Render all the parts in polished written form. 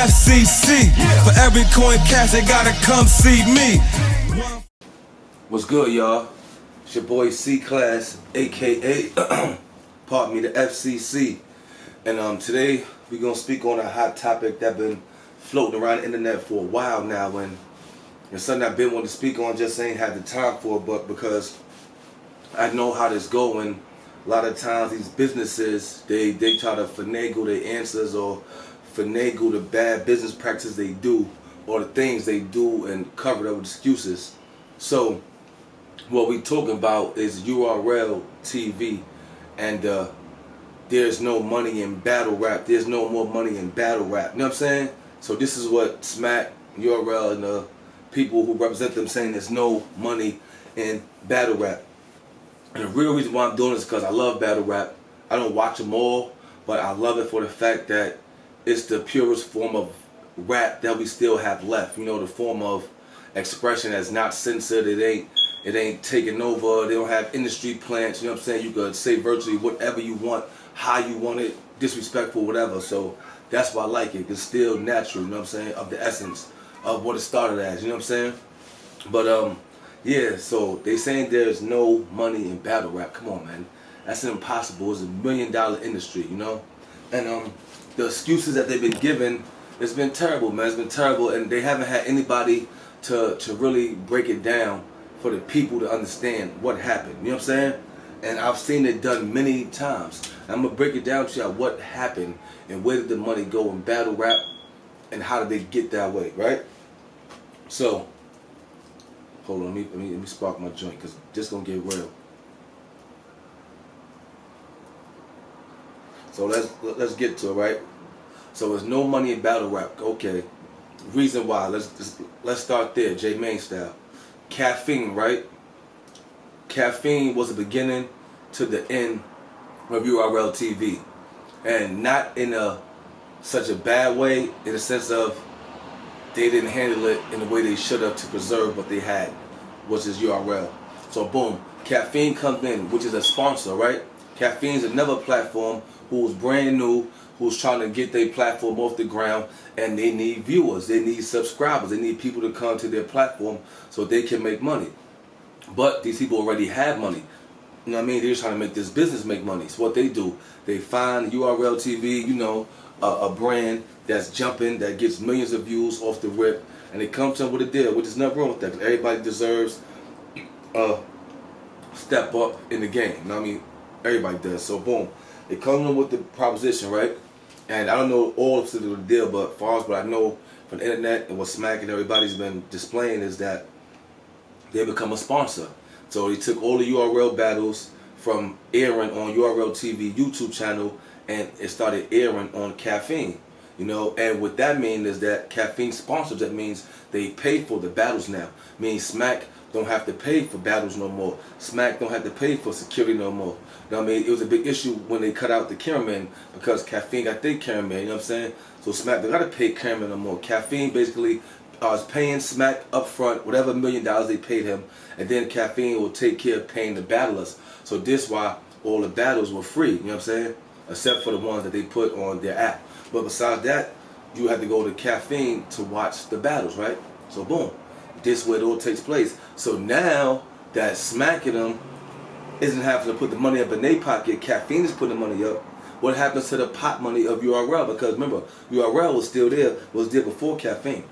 FCC. For every coin cash, they gotta come see me. What's good, y'all? It's your boy C-Class, aka pardon me, the FCC. And today we're gonna speak on a hot topic that's been floating around the internet for a while now, and it's something I've been wanting to speak on, just ain't had the time for it, but because I know how this going. A lot of times these businesses, they try to finagle their answers or finagle the bad business practices they do or the things they do and cover it up with excuses. So what we talking about is URL TV, and there's no money in battle rap. There's no more money in battle rap. You know what I'm saying? So this is what Smack, URL, and the people who represent them saying there's no money in battle rap. And the real reason why I'm doing this is because I love battle rap. I don't watch them all, but I love it for the fact that it's the purest form of rap that we still have left. You know, the form of expression that's not censored. It ain't taken over. They don't have industry plants. You know what I'm saying? You could say virtually whatever you want, how you want it, disrespectful, whatever. So that's why I like it. It's still natural, you know what I'm saying, of the essence of what it started as. You know what I'm saying? But yeah, so they saying there's no money in battle rap. Come on, man. That's impossible. It's $1 million industry, you know? And the excuses that they've been given, it's been terrible, man. It's been terrible, and they haven't had anybody to really break it down for the people to understand what happened. You know what I'm saying? And I've seen it done many times. And I'm going to break it down to you what happened and where did the money go in battle rap and how did they get that way, right? So hold on, let me spark my joint, because this gonna get real. So let's get to it, right? So there's no money in battle rap. Okay. Reason why? Let's start there, J Main style. Caffeine, right? Caffeine was the beginning to the end of URL TV, and not in such a bad way, in the sense of they didn't handle it in the way they should have to preserve what they had, which is URL. So boom, Caffeine comes in, which is a sponsor, right? Caffeine's another platform who's brand new, who's trying to get their platform off the ground, and they need viewers, they need subscribers, they need people to come to their platform so they can make money. But these people already have money. You know what I mean? They're trying to make this business make money. So what they do, they find URL TV, you know, a brand that's jumping, that gets millions of views off the rip, and they come to them with a deal, which is nothing wrong with that, because everybody deserves a step up in the game. You know what I mean? Everybody does. So boom, they come to them with the proposition, right? And I don't know all of the deal, but as far as what I know from the internet and what Smack and everybody's been displaying is that they become a sponsor. So they took all the URL battles from airing on URL TV YouTube channel, and it started airing on Caffeine. You know, and what that means is that Caffeine sponsors, that means they pay for the battles now. Means Smack don't have to pay for battles no more. Smack don't have to pay for security no more. You know what I mean? It was a big issue when they cut out the cameraman, because Caffeine got their cameraman, you know what I'm saying? So Smack, they got to pay cameraman no more. Caffeine basically is paying Smack up front, whatever $1 million they paid him, and then Caffeine will take care of paying the battlers. So this why all the battles were free, you know what I'm saying? Except for the ones that they put on their app. But besides that, you have to go to Caffeine to watch the battles, right? So boom, this is where it all takes place. So now that Smacking them isn't having to put the money up in their pocket, Caffeine is putting the money up. What happens to the pot money of URL? Because remember, URL was still there, was there before Caffeine.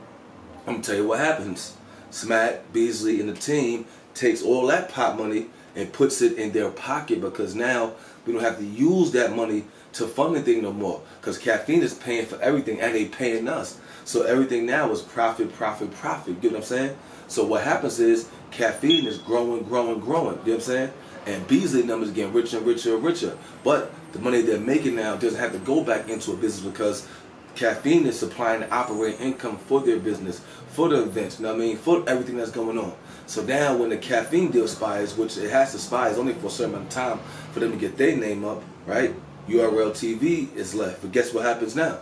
I'm gonna tell you what happens. Smack, Beasley, and the team takes all that pot money and puts it in their pocket, because now we don't have to use that money to fund anything no more, because Caffeine is paying for everything and they paying us. So everything now is profit, profit, profit. You get what I'm saying? So what happens is Caffeine is growing, growing, growing. You know what I'm saying? And Beasley numbers getting richer and richer and richer. But the money they're making now doesn't have to go back into a business, because Caffeine is supplying the operating income for their business, for the events, you know what I mean, for everything that's going on. So now when the Caffeine deal expires, which it has to expire, it's only for a certain amount of time for them to get their name up, right? URL TV is left. But guess what happens now?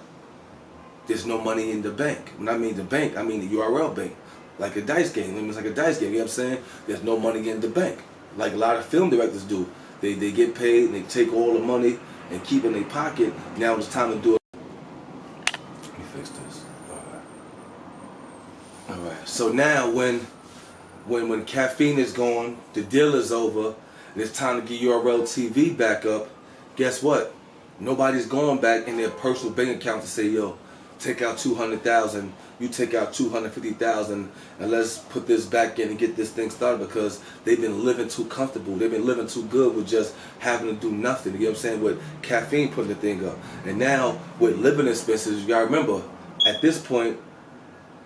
There's no money in the bank. When I mean the bank, I mean the URL bank. Like a dice game. It's like a dice game, you know what I'm saying? There's no money in the bank. Like a lot of film directors do. They get paid and they take all the money and keep it in their pocket. Now it's time to do it. Let me fix this. All right. So now when Caffeine is gone, the deal is over, and it's time to get URL TV back up, guess what? Nobody's going back in their personal bank account to say, yo, take out 200,000, you take out 250,000, and let's put this back in and get this thing started, because they've been living too comfortable. They've been living too good with just having to do nothing. You know what I'm saying? With Caffeine putting the thing up. And now with living expenses, you gotta remember, at this point,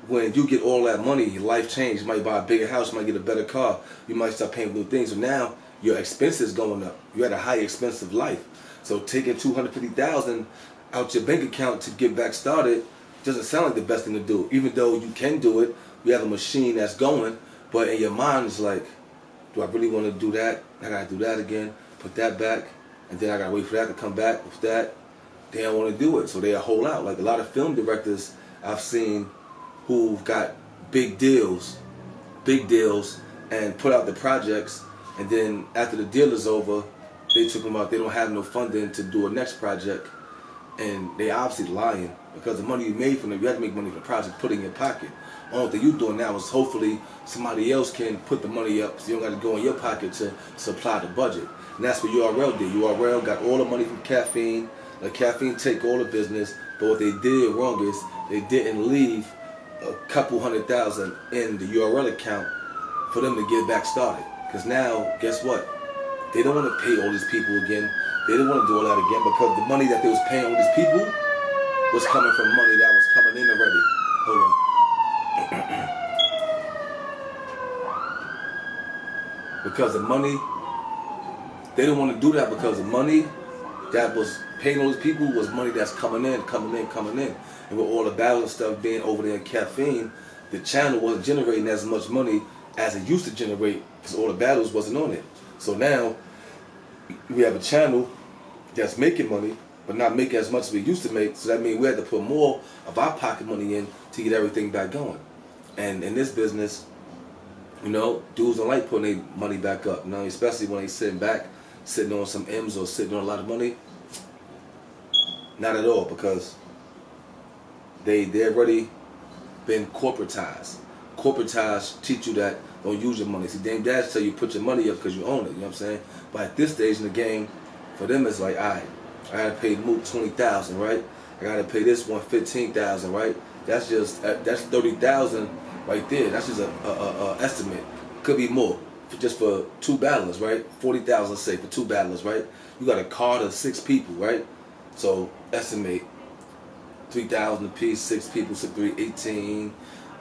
when you get all that money, your life changes. You might buy a bigger house, you might get a better car, you might start paying for new things. So now your expenses going up. You had a high expensive life. So taking 250,000 out your bank account to get back started doesn't sound like the best thing to do. Even though you can do it, you have a machine that's going, but in your mind it's like, do I really want to do that? I gotta do that again, put that back, and then I gotta wait for that to come back with that. They don't want to do it, so they hold out. Like a lot of film directors I've seen who've got big deals, and put out the projects, and then after the deal is over, they took them out. They don't have no funding to do a next project, and they obviously lying, because the money you made from them, you had to make money from the project, put it in your pocket. Only thing you're doing now is hopefully somebody else can put the money up, so you don't got to go in your pocket to supply the budget. And that's what URL did. URL got all the money from Caffeine. Like Caffeine take all the business, but what they did wrong is they didn't leave a couple $100,000 in the URL account for them to get back started. Because now, guess what? They don't want to pay all these people again. They don't want to do all that again, because the money that they was paying all these people was coming from money that was coming in already. Hold on. Because the money, they don't want to do that, because the money that was paying all these people was money that's coming in. And with all the battle and stuff being over there in Caffeine, the channel wasn't generating as much money as it used to generate, because all the battles wasn't on it. So now we have a channel that's making money, but not making as much as we used to make. So that means we had to put more of our pocket money in to get everything back going. And in this business, you know, dudes don't like putting their money back up. You know, especially when they sitting on some M's or sitting on a lot of money. Not at all, because they already been corporatized. Corporatized teach you that don't use your money. See, Dame Dash tell you put your money up because you own it. You know what I'm saying? But at this stage in the game, for them it's like, all right, I gotta pay Moot 20,000, right? I gotta pay this one 15,000, right? That's 30,000 right there. That's just a estimate. Could be more, just for two battlers, right? 40,000, say, for two battlers, right? You got a card of 6 people, right? So estimate 3,000 apiece, 6 people, 6, 3,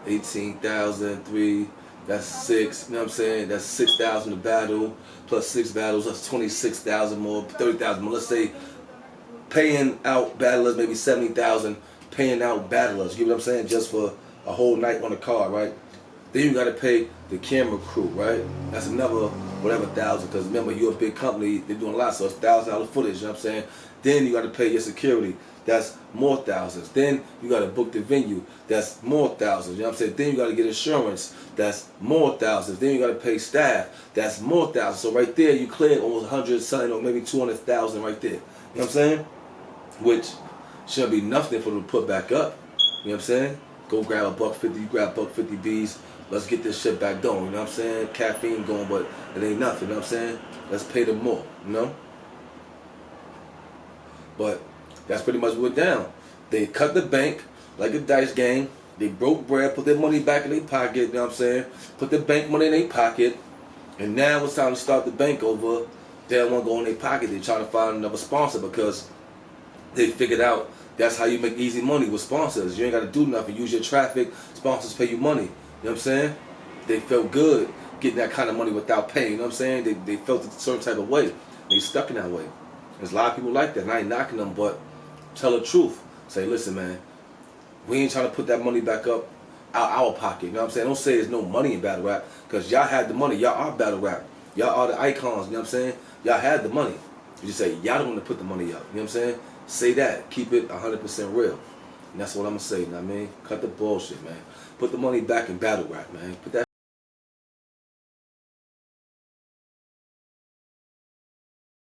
18,000, 3. That's 6. You know what I'm saying? That's 6,000 a battle plus 6 battles. That's 26,000 more, 30,000 more. Let's say paying out battlers maybe 70,000. Paying out battlers. You know what I'm saying? Just for a whole night on the card, right? Then you got to pay the camera crew, right? That's another whatever thousand. Because remember, you're a big company. They're doing a lot, so it's $1,000 footage. You know what I'm saying? Then you got to pay your security. That's more thousands. Then you got to book the venue. That's more thousands. You know what I'm saying? Then you got to get insurance. That's more thousands. Then you got to pay staff. That's more thousands. So right there, you cleared almost 100 something or maybe 200,000 right there. You know what I'm saying? Which should be nothing for them to put back up. You know what I'm saying? Go grab $150. You grab $150 B's. Let's get this shit back going. You know what I'm saying? Caffeine going, but it ain't nothing. You know what I'm saying? Let's pay them more. You know? But that's pretty much what down. They cut the bank like a dice game. They broke bread, put their money back in their pocket, you know what I'm saying? Put the bank money in their pocket. And now it's time to start the bank over. They don't want to go in their pocket. They're trying to find another sponsor, because they figured out that's how you make easy money with sponsors. You ain't got to do nothing. Use your traffic. Sponsors pay you money. You know what I'm saying? They felt good getting that kind of money without paying. You know what I'm saying? They felt a certain type of way. They stuck in that way. There's a lot of people like that, and I ain't knocking them, but tell the truth. Say, listen, man, we ain't trying to put that money back up our pocket. You know what I'm saying? Don't say there's no money in battle rap, because y'all had the money. Y'all are battle rap. Y'all are the icons. You know what I'm saying? Y'all had the money. You just say, y'all don't want to put the money up. You know what I'm saying? Say that. Keep it 100% real. And that's what I'm going to say. You know what I mean? Cut the bullshit, man. Put the money back in battle rap, man. Put that